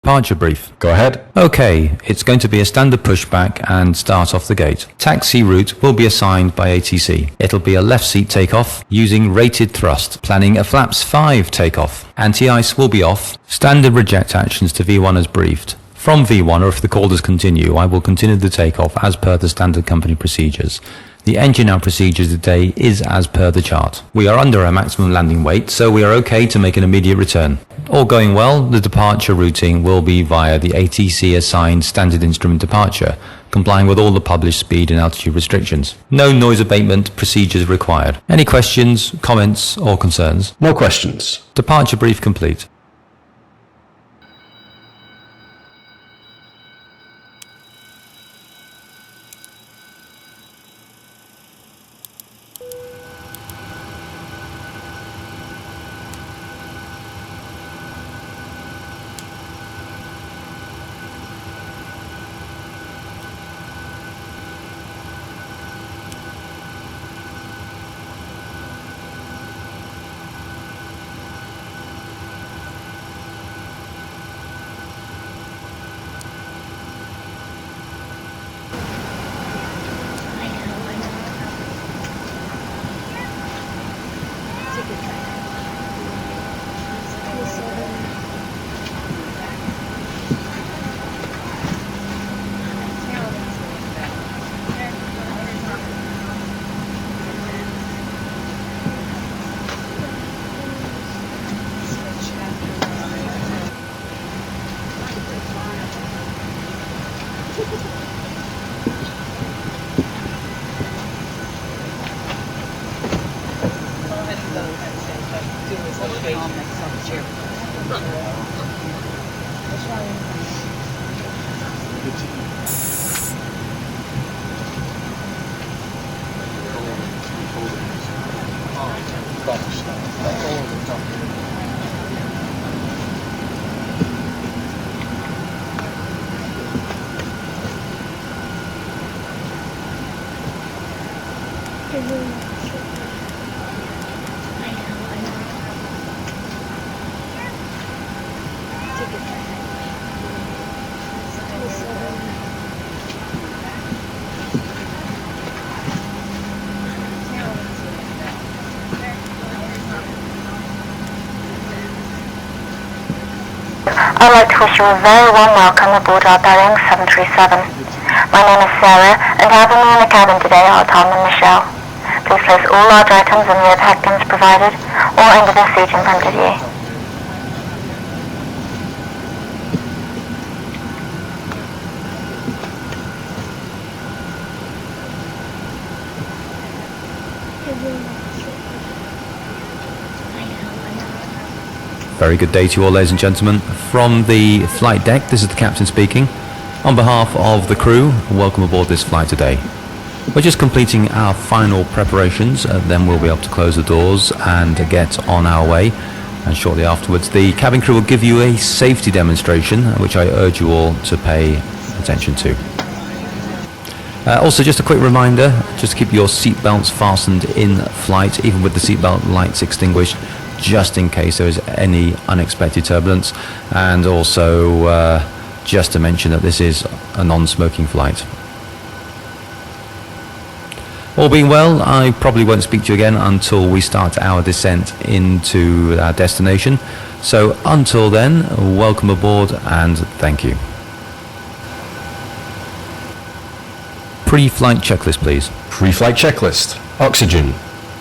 Departure brief. Go ahead. Okay, it's going to be a standard pushback and start off the gate. Taxi route will be assigned by ATC. It'll be a left seat takeoff using rated thrust, planning a flaps 5 takeoff. Anti-ice will be off. Standard reject actions to V1 as briefed. From V1, or if the call does continue, I will continue the takeoff as per the standard company procedures. The engine out procedure today is as per the chart. We are under our maximum landing weight, so we are okay to make an immediate return. All going well, the departure routing will be via the ATC assigned standard instrument departure, complying with all the published speed and altitude restrictions. No noise abatement procedures required. Any questions, comments, or concerns? No questions. Departure brief complete. I'd like to wish you a very warm welcome aboard our Boeing 737. My name is Sarah, and having me in the cabin today are Tom and Michelle. Please place all large items in the overhead bins provided, or under the seat in front of you. Very good day to you all, ladies and gentlemen. From the flight deck, this is the captain speaking. On behalf of the crew, welcome aboard this flight today. We're just completing our final preparations, then we'll be able to close the doors and get on our way. And shortly afterwards, the cabin crew will give you a safety demonstration, which I urge you all to pay attention to. Also, just a quick reminder, just keep your seat belts fastened in flight, even with the seatbelt lights extinguished, just in case there is any unexpected turbulence, and also just to mention that this is a non-smoking flight. All being well, I probably won't speak to you again until we start our descent into our destination. So until then, welcome aboard and thank you. Pre-flight checklist, please. Pre-flight checklist. Oxygen.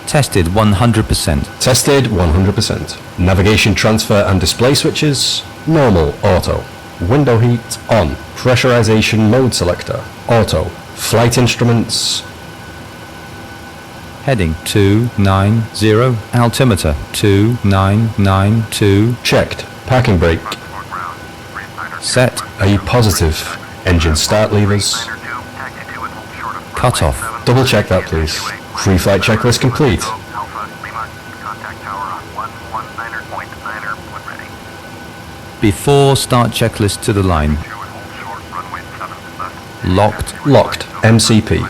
Tested 100%. Tested 100%. Navigation transfer and display switches. Normal. Auto. Window heat on. Pressurization mode selector. Auto. Flight instruments. Heading 290. Altimeter 2992. Checked. Parking brake. Set. Are you positive? Engine start levers. Cut off. Double check that, please. Pre-flight checklist complete. Before start checklist to the line. Locked. Locked. MCP.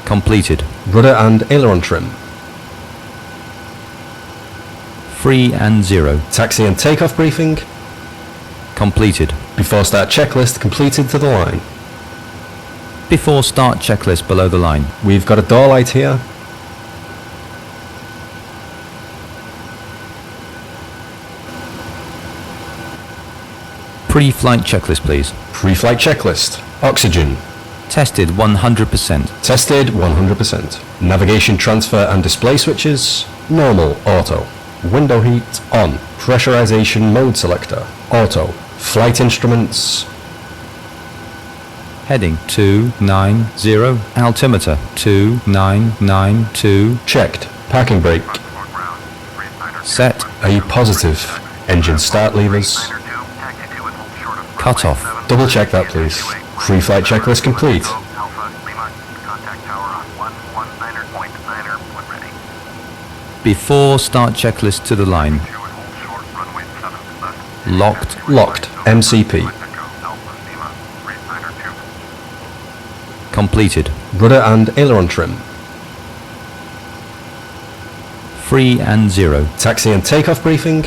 Completed. Rudder and aileron trim. Free and 0. Taxi and takeoff briefing. Completed. Before start checklist completed to the line. Before start checklist below the line. We've got a door light here. Pre-flight checklist, please. Pre-flight checklist. Oxygen. Tested 100%. Tested 100%. Navigation transfer and display switches. Normal, auto. Window heat, on. Pressurization mode selector, auto. Flight instruments. Heading 290. Altimeter 2992. Checked. Parking brake. Set. Are you positive? Engine start levers. Cut off. Double check that, please. Pre-flight checklist complete. Before start checklist to the line. Locked. Locked. MCP. Completed. Rudder and aileron trim. Free and 0. Taxi and takeoff briefing.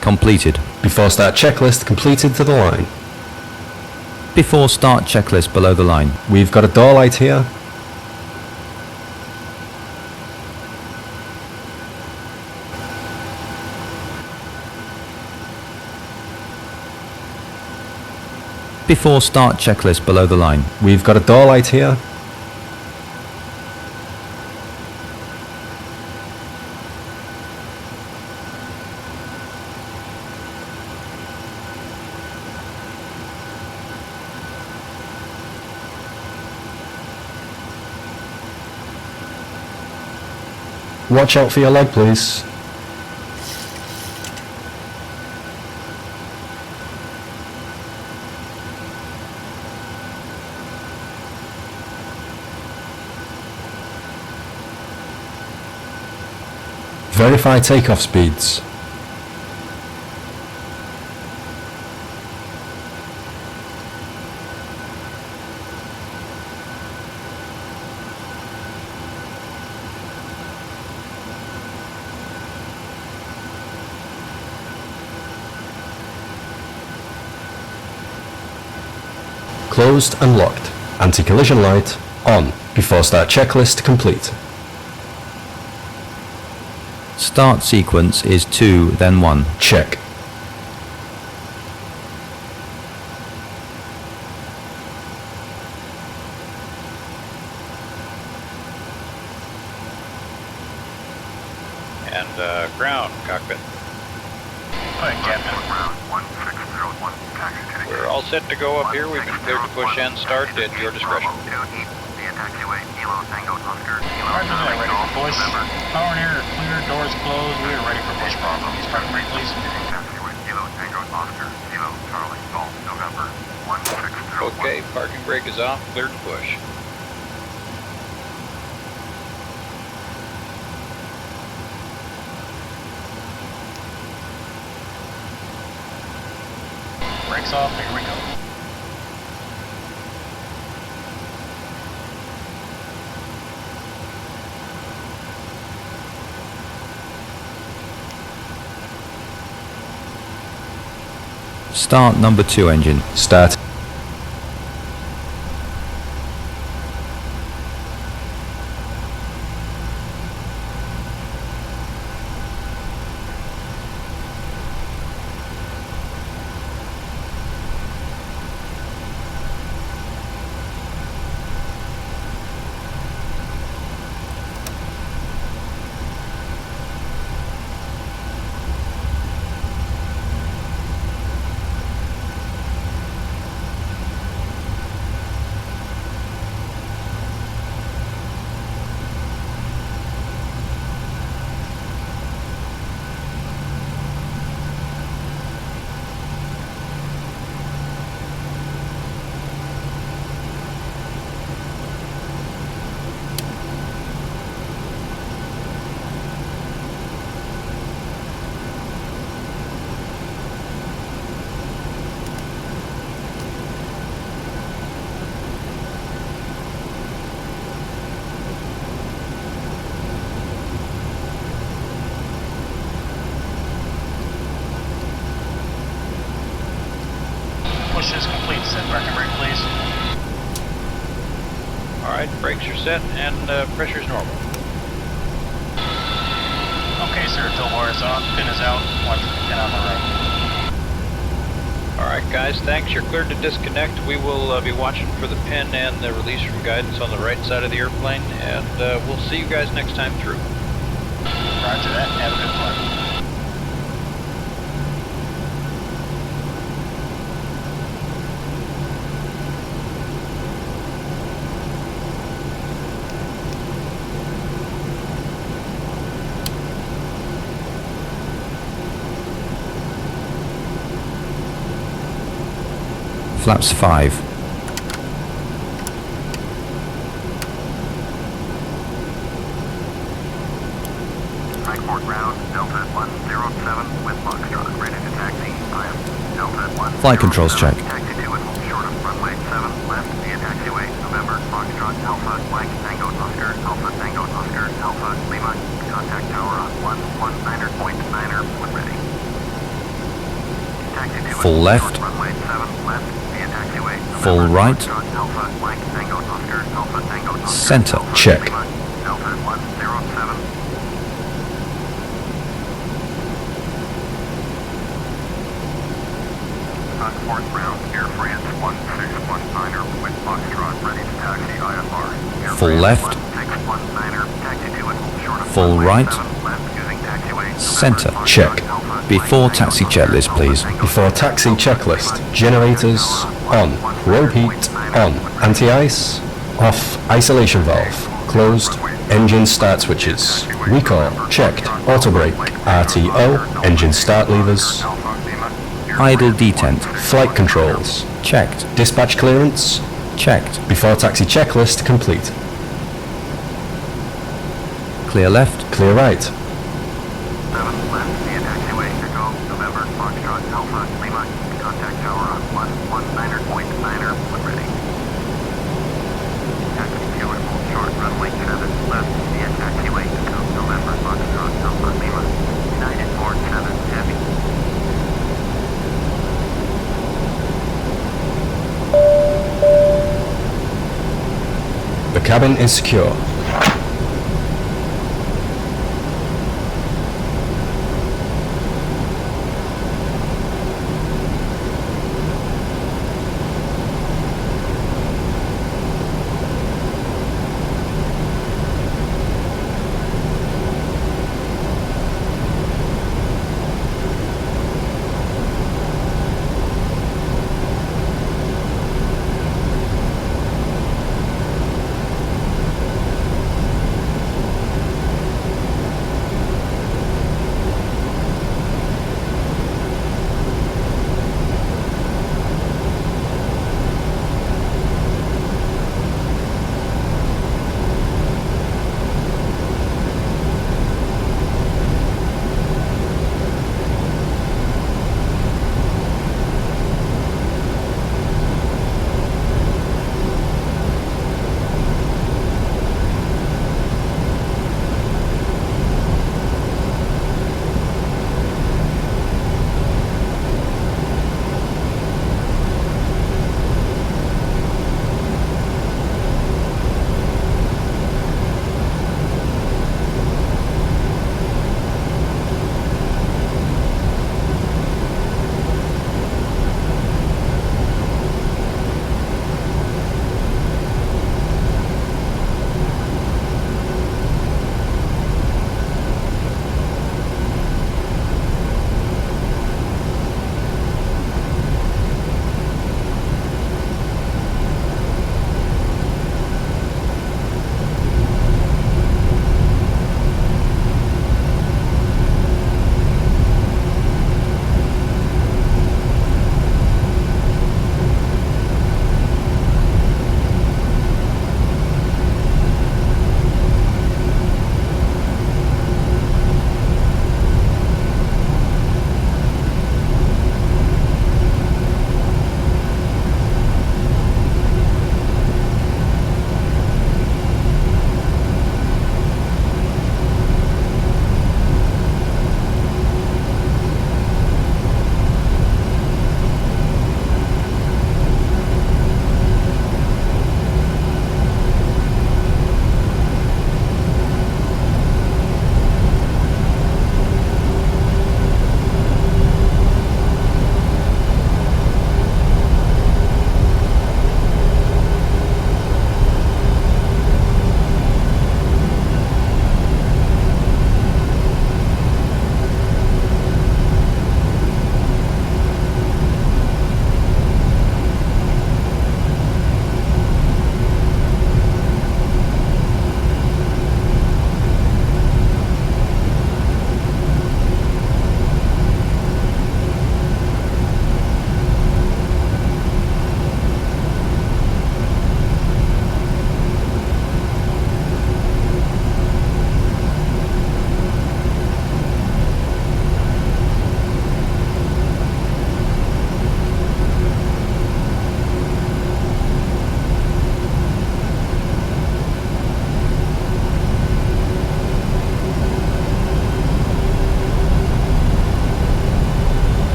Completed. Before start checklist completed to the line. Before start checklist below the line. We've got a door light here. Before start checklist below the line. We've got a door light here. Watch out for your leg, please. Verify takeoff speeds. Closed and locked. Anti-collision light on. Before start checklist complete. Start sequence is 2, then 1. Check. And ground cockpit. Hi, Captain. We're all set to go up here. We've been cleared to push and start at your discretion. Roger that, ready for push. Power and air are clear, doors closed, we are ready for push. Parking brake, please. Okay, parking brake is off, cleared to push. Brakes off, here we go. Start number 2 engine. Start. push is complete. Set park and brake, please. Alright, brakes are set and pressure's normal. Okay, sir. Tow bar is on. Pin is out. Watch for the pin on the right. Alright guys, thanks. You're cleared to disconnect. We will be watching for the pin and the release from guidance on the right side of the airplane, and we'll see you guys next time through. Roger that. Have a good flight. Flaps 5. Frankfurt ground, Delta 107 with Foxtrot, ready to taxi. I am Delta 1. Flight controls check. Taxi to and hold short of runway 7, left via taxiway, November, Foxtrot, Alpha, Mike, Tango, Oscar, Alpha, Tango, Oscar, Alpha, Lima, contact tower on 119.9er when ready. Taxi to Full and left. short runway 7, left via taxiway, November, Full right. Foxtrot, Alpha, Mike, Tango, Oscar, Alpha, Tango, Oscar, Center. Alpha, Check. Lima, Delta 107. Frankfurt ground, Air France 1619er with Foxtrot, ready to taxi IFR. Air Full France left. 1619er, taxi to and hold short of Full runway right. 7, left using taxiway. Center. November, Check. Foxtrot, Alpha, Before Mike, taxi Tango, checklist, Alpha, please. Tango, Before taxi checklist. Generators on. Probe heat on. Anti-ice off. Isolation valve closed. Engine start switches. Recall checked. Auto brake. RTO. Engine start levers. Idle detent. Flight controls. Checked. Dispatch clearance. Checked. Before taxi checklist complete. Clear left. Clear right. 7 left via taxiway, Echo, November, Foxtrot, Alpha, Lima, contact tower on 119.9er when ready. Taxi to and hold short runway 7, left via taxiway, Echo, November, Foxtrot, Alpha, Lima, United 47 Heavy. The cabin is secure.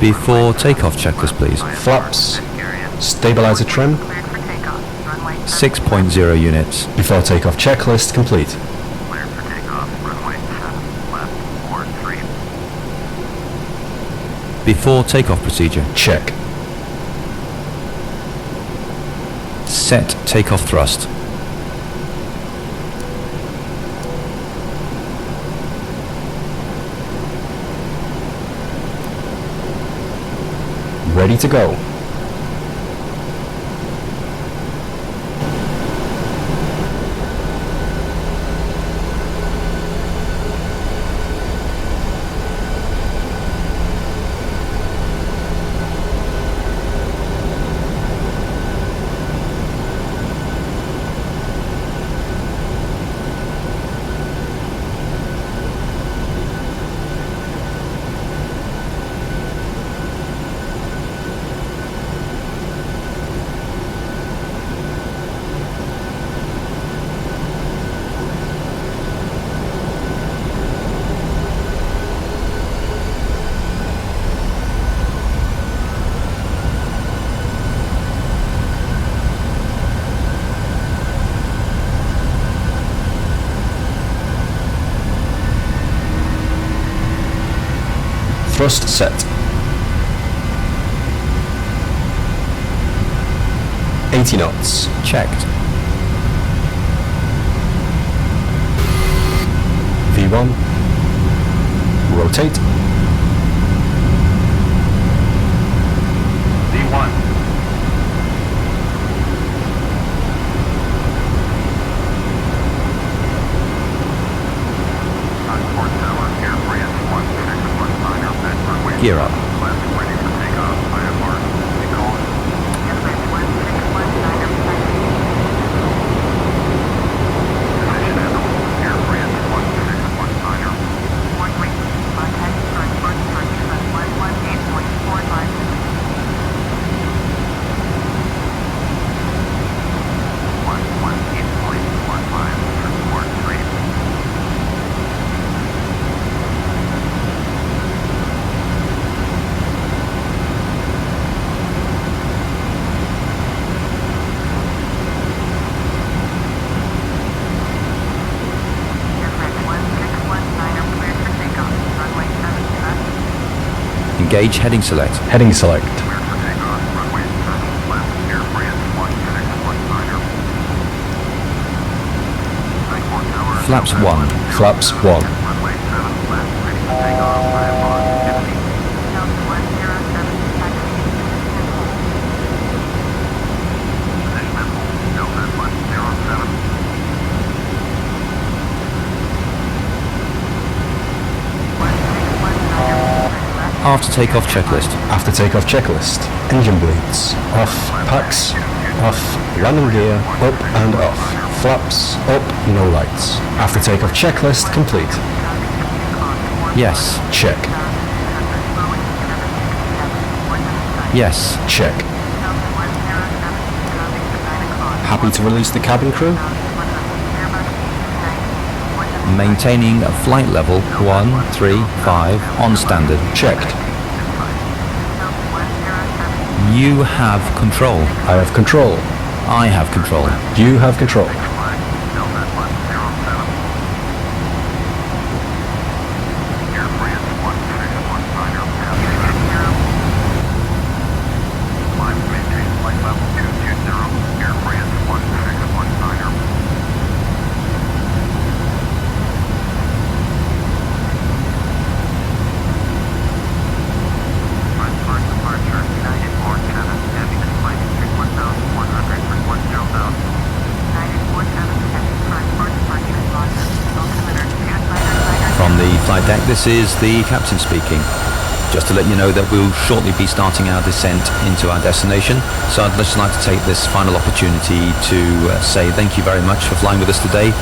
Before takeoff checklist, please. Flaps. Stabilizer trim. 6.0 units. Before takeoff checklist complete. Cleared for takeoff. Runway 7 left, 43. Before takeoff procedure. Check. Set takeoff thrust. Ready to go. Thrust set. 80 knots. Checked. V1. Rotate. V1. Transport tower, air France 1619 at runway Gear up. left, ready for takeoff. IFR. We call it. Position at air France 1619. Engage heading select. Heading select. Cleared for takeoff. Runway 7 left, air France 1619. Transport tower. Flaps 1. Flaps 1. Runway 7 left, ready for takeoff. IFR 50. Position at Delta 107. After takeoff checklist. After takeoff checklist. Engine bleeds. Off. Packs. Off. Landing gear. Up and off. Flaps. Up. No lights. After takeoff checklist complete. Yes. Check. Yes. Check. Happy to release the cabin crew? Maintaining a flight level 135 on standard. Checked. You have control. I have control. I have control. You have control. Delta 107. Air France 1619. Climb to maintain flight level 220. Air France 1619. Transport departure United 47, heading to flight 61,100 for 10,000. United 47, heading transport departure London. Altimeter, From the flight deck, this is the captain speaking. Just to let you know that we'll shortly be starting our descent into our destination. So I'd just like to take this final opportunity to say thank you very much for flying with us today.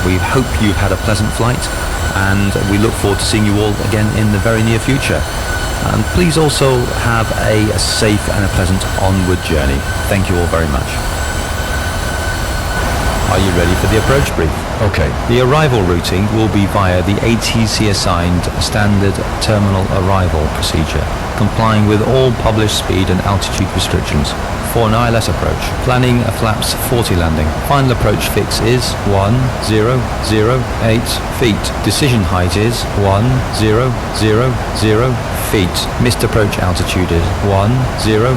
We hope you've had a pleasant flight, and we look forward to seeing you all again in the very near future. And please also have a safe and a pleasant onward journey. Thank you all very much. Are you ready for the approach brief? Okay. The arrival routing will be via the ATC assigned standard terminal arrival procedure, complying with all published speed and altitude restrictions. For an ILS approach, planning a flaps 40 landing. Final approach fix is 1008 feet. Decision height is 1000 feet. Missed approach altitude is 1000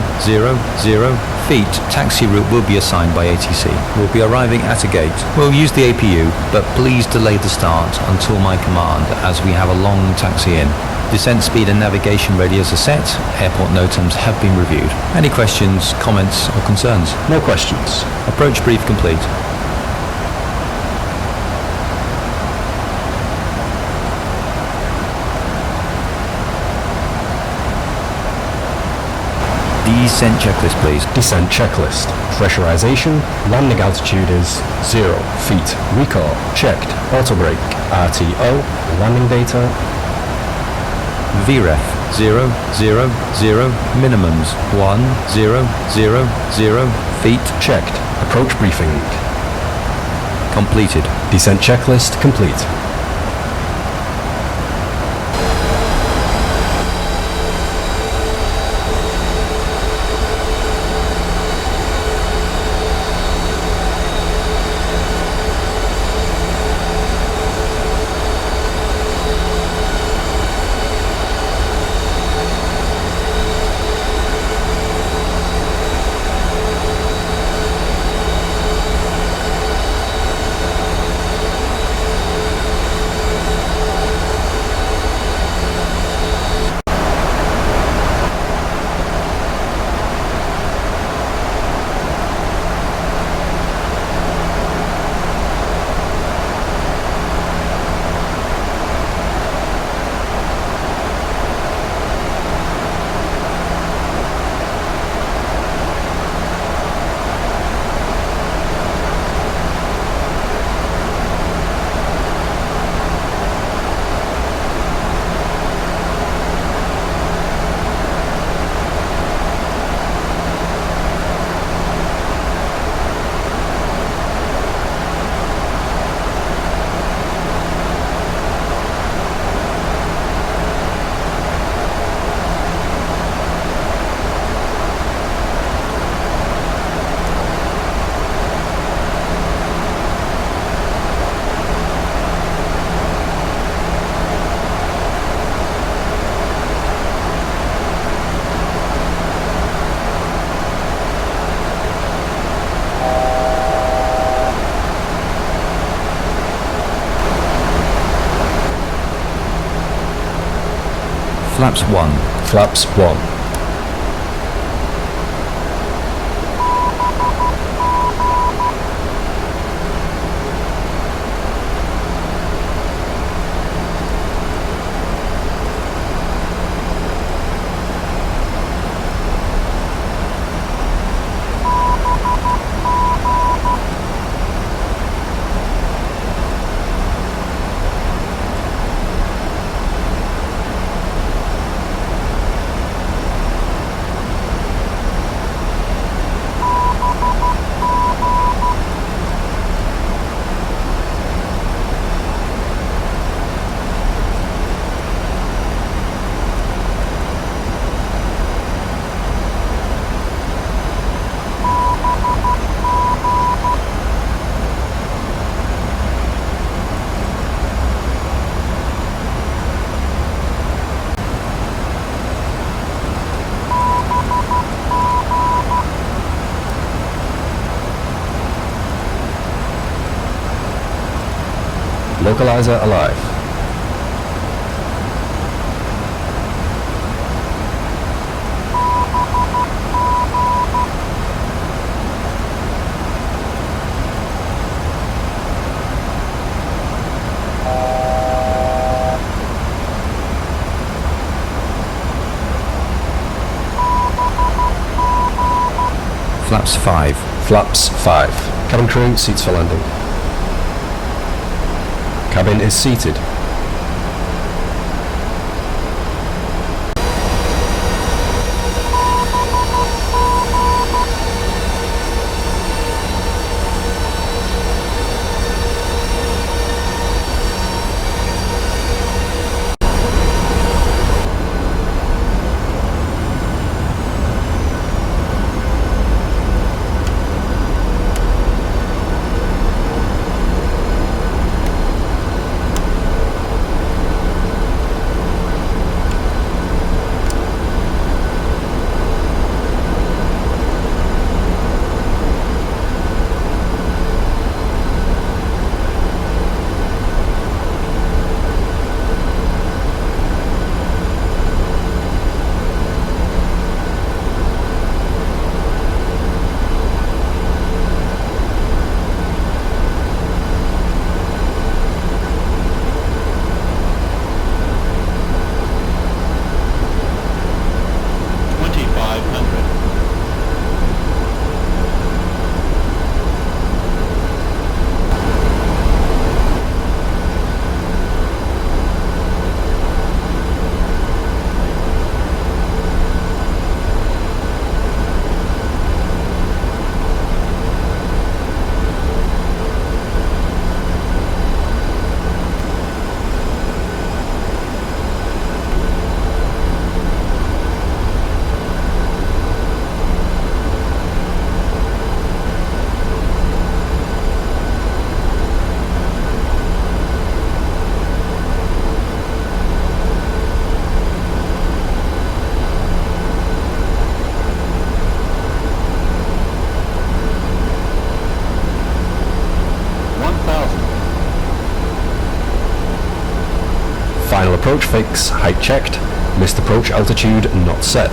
feet. Taxi route will be assigned by ATC. We'll be arriving at a gate. We'll use the APU, but please delay the start until my command as we have a long taxi in. Descent speed and navigation radios are set. Airport NOTAMs have been reviewed. Any questions, comments or concerns? No questions. Approach brief complete. Descent checklist, please. Descent checklist. Pressurization. Landing altitude is 0 feet. Recall. Checked. Auto brake. RTO. Landing data. VREF 000, minimums 1000 feet. Checked. Approach briefing. Completed. Descent checklist complete. Flaps 1. Flaps 1. Localizer alive. Flaps 5. Flaps 5. Cabin crew, seats for landing. Cabin is seated. approach fix, height checked, missed approach altitude not set.